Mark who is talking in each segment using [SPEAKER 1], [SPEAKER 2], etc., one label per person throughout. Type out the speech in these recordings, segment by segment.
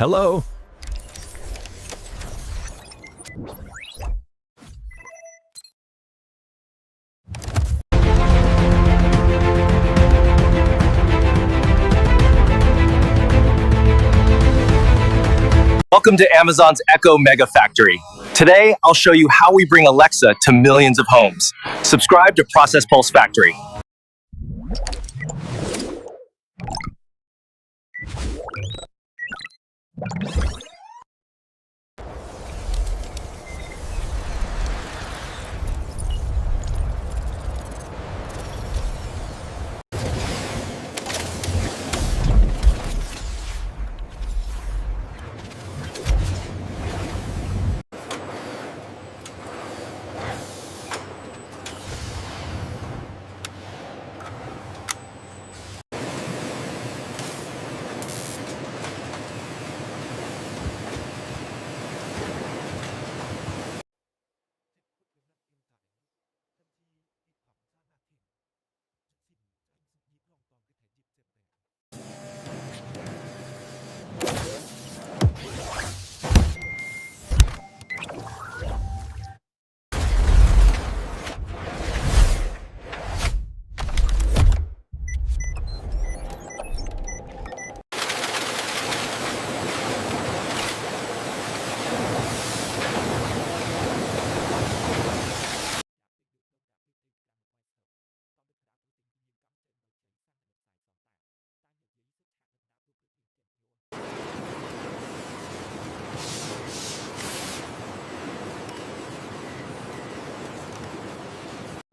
[SPEAKER 1] Hello?
[SPEAKER 2] Welcome to Amazon's Echo Mega Factory. Today, I'll show you how we bring Alexa to millions of homes. Subscribe to Process Pulse Factory.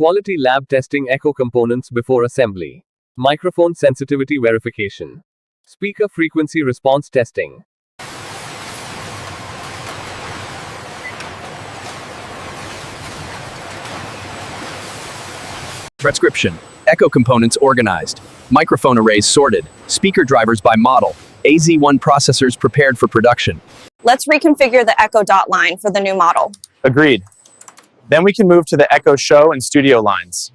[SPEAKER 3] Quality lab testing Echo components before assembly. Microphone sensitivity verification. Speaker frequency response testing.
[SPEAKER 2] Prescription. Echo components organized. Microphone arrays sorted. Speaker drivers by model. AZ1 processors prepared for production.
[SPEAKER 4] Let's reconfigure the Echo dot line for the new model.
[SPEAKER 5] Agreed. Then we can move to the Echo Show and Studio lines.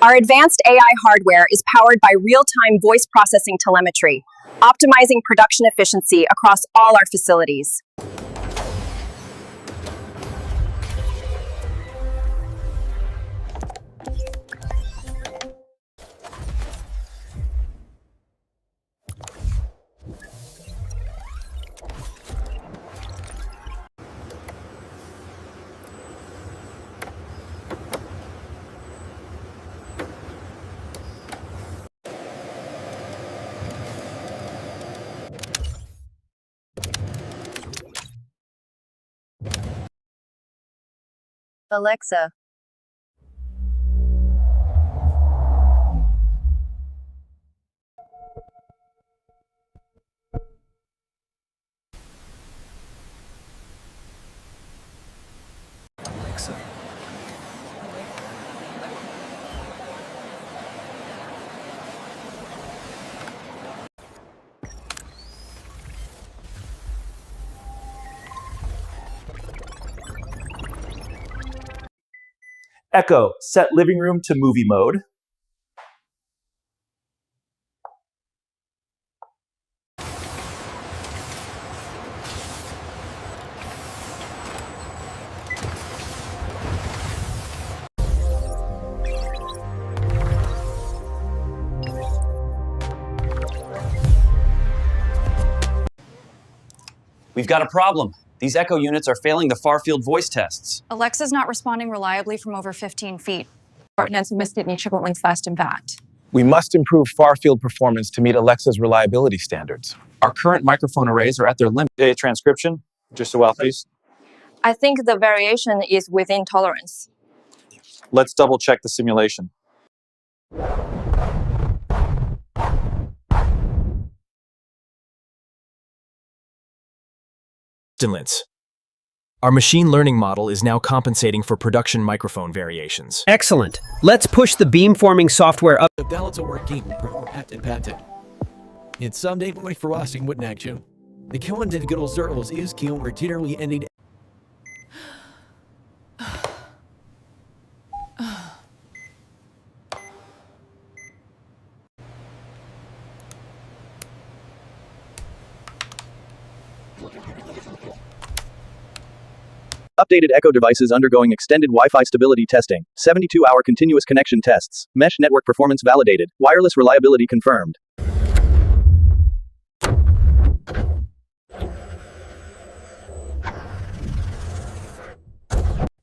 [SPEAKER 4] Our advanced AI hardware is powered by real-time voice processing telemetry, optimizing production efficiency across all our facilities. Alexa,
[SPEAKER 2] Echo, set living room to movie mode. We've got a problem. These Echo units are failing the far-field voice tests.
[SPEAKER 6] Alexa's not responding reliably from over 15 feet. fast and fat.
[SPEAKER 5] We must improve far-field performance to meet Alexa's reliability standards.
[SPEAKER 2] Our current microphone arrays are at their limit.
[SPEAKER 5] Data transcription, just a while, please.
[SPEAKER 4] I think the variation is within tolerance.
[SPEAKER 5] Let's double-check the simulation.
[SPEAKER 1] Stimulants. Our machine learning model is now compensating for production microphone variations.
[SPEAKER 7] Excellent. Let's push the beamforming software up.
[SPEAKER 8] The balance of working patent. It's someday boy for washing wouldn't action. The killing of good old circles is killing particularly ending.
[SPEAKER 9] Updated Echo devices undergoing extended Wi-Fi stability testing, 72-hour continuous connection tests, mesh network performance validated, wireless reliability confirmed.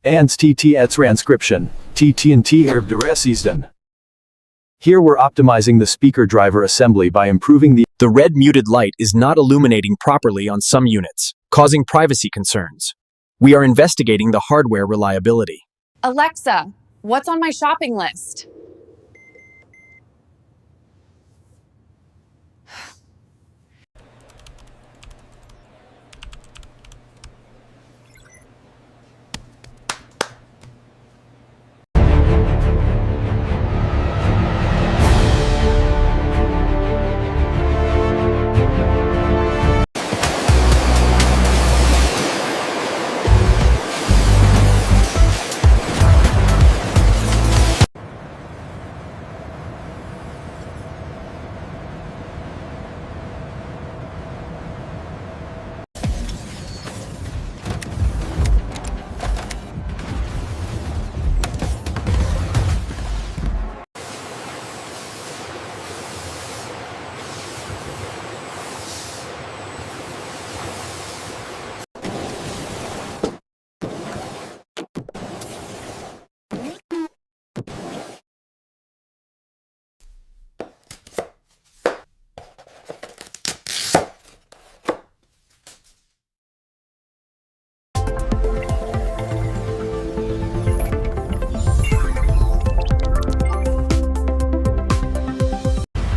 [SPEAKER 5] Ans TTS transcription, TT&T Erb Here we're optimizing the speaker driver assembly by improving
[SPEAKER 1] The red muted light is not illuminating properly on some units, causing privacy concerns. We are investigating the hardware reliability.
[SPEAKER 6] Alexa, what's on my shopping list?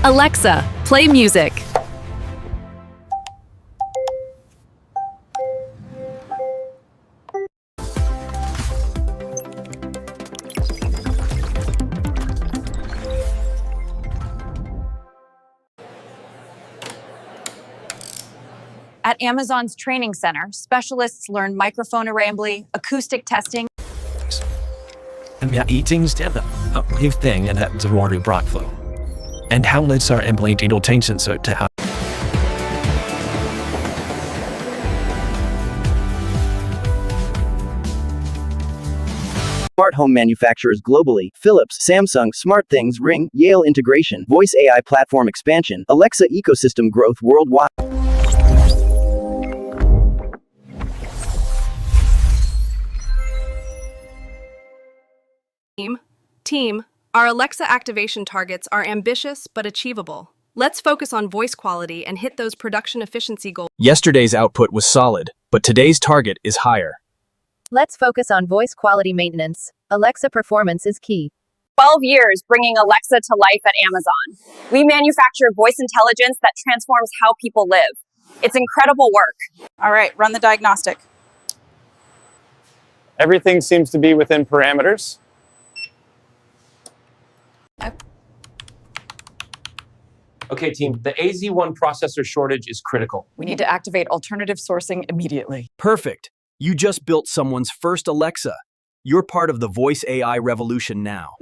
[SPEAKER 10] Alexa, play music.
[SPEAKER 6] At Amazon's training center, specialists learn microphone assembly, acoustic testing,
[SPEAKER 8] And we are eating together. A live thing and that's a water brock flow. And how let's our implanting tension so to how
[SPEAKER 9] Smart home manufacturers globally, Philips, Samsung, SmartThings, Ring, Yale integration, voice AI platform expansion, Alexa ecosystem growth worldwide.
[SPEAKER 10] Team, our Alexa activation targets are ambitious but achievable. Let's focus on voice quality and hit those production efficiency goals.
[SPEAKER 1] Yesterday's output was solid, but today's target is higher.
[SPEAKER 11] Let's focus on voice quality maintenance. Alexa performance is key.
[SPEAKER 4] 12 years bringing Alexa to life at Amazon. We manufacture voice intelligence that transforms how people live. It's incredible work.
[SPEAKER 12] All right, run the diagnostic.
[SPEAKER 13] Everything seems to be within parameters.
[SPEAKER 2] Okay, team, the AZ1 processor shortage is critical.
[SPEAKER 6] We need to activate alternative sourcing immediately.
[SPEAKER 1] Perfect. You just built someone's first Alexa. You're part of the voice AI revolution now.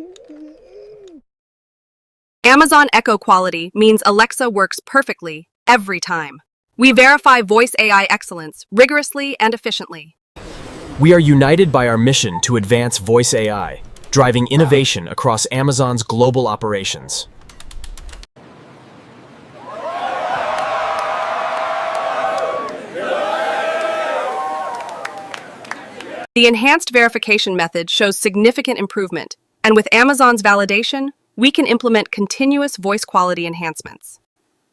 [SPEAKER 10] Amazon Echo quality means Alexa works perfectly every time. We verify voice AI excellence rigorously and efficiently.
[SPEAKER 1] We are united by our mission to advance voice AI, driving innovation across Amazon's global operations.
[SPEAKER 10] The enhanced verification method shows significant improvement, and with Amazon's validation, we can implement continuous voice quality enhancements,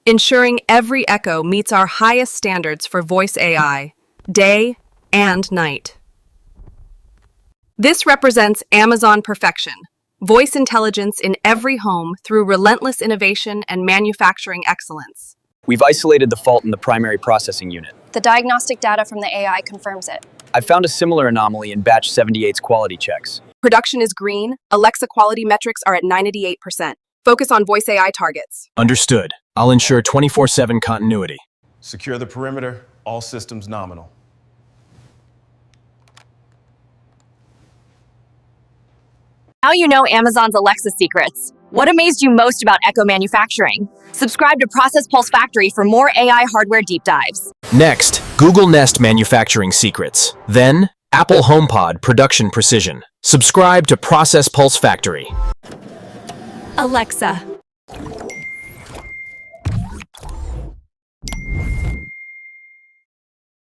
[SPEAKER 10] ensuring every Echo meets our highest standards for voice AI, day and night. This represents Amazon perfection, voice intelligence in every home through relentless innovation and manufacturing excellence.
[SPEAKER 9] We've isolated the fault in the primary processing unit.
[SPEAKER 4] The diagnostic data from the AI confirms it.
[SPEAKER 1] I found a similar anomaly in batch 78's quality checks.
[SPEAKER 10] Production is green. Alexa quality metrics are at 98%. Focus on voice AI targets.
[SPEAKER 1] Understood. I'll ensure 24/7 continuity.
[SPEAKER 12] Secure the perimeter. All systems nominal.
[SPEAKER 6] Now you know Amazon's Alexa secrets. What amazed you most about Echo manufacturing? Subscribe to Process Pulse Factory for more AI hardware deep dives.
[SPEAKER 1] Next, Google Nest manufacturing secrets. Then, Apple HomePod production precision. Subscribe to Process Pulse Factory.
[SPEAKER 6] Alexa,